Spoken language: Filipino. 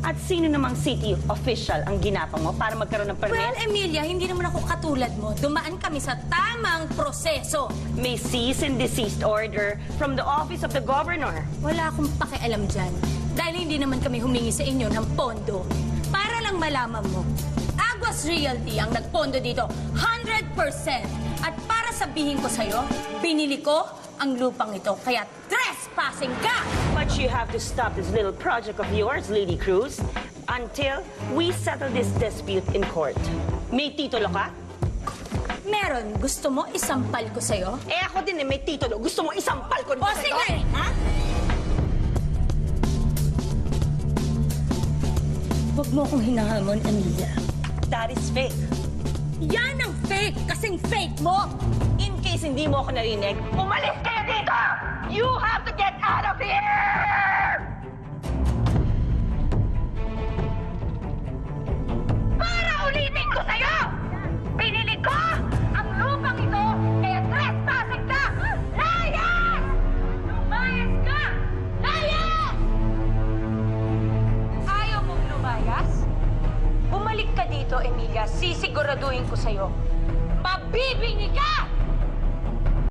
At sino namang city official ang ginapang mo para magkaroon ng permit? Well, Emilia, hindi naman ako katulad mo. Dumaan kami sa tamang proseso. May cease and desist order from the office of the governor. Wala akong pakialam dyan. Dahil hindi naman kami humingi sa inyo ng pondo. Para lang malaman mo, Aguas Realty ang nagpondo dito 100%. At para sabihin ko sa'yo, binili ko ang lupang ito. Kaya trespassing ka! But you have to stop this little project of yours, Lady Cruz, until we settle this dispute in court. May titulo ka? Meron, gusto mo isampal ko sa'yo? Eh ako din may titulo. Gusto mo isampal ko O sa'yo? sige! Ha? Huwag mo akong hinahamon, Emilia. That is fake. Yan ang fake! Kasing fake mo! In case hindi mo ako narinig, umalis kayo dito! You have to get out of here! Para ulitin ko sa'yo! Pinili ko ang lupang ito, kaya trespassing ka! Layas! Lumayas ka! Layas! Ayaw mong lumayas? Bumalik ka dito, Emilia. Sisiguraduhin ko sa'yo. Mabibingi ka!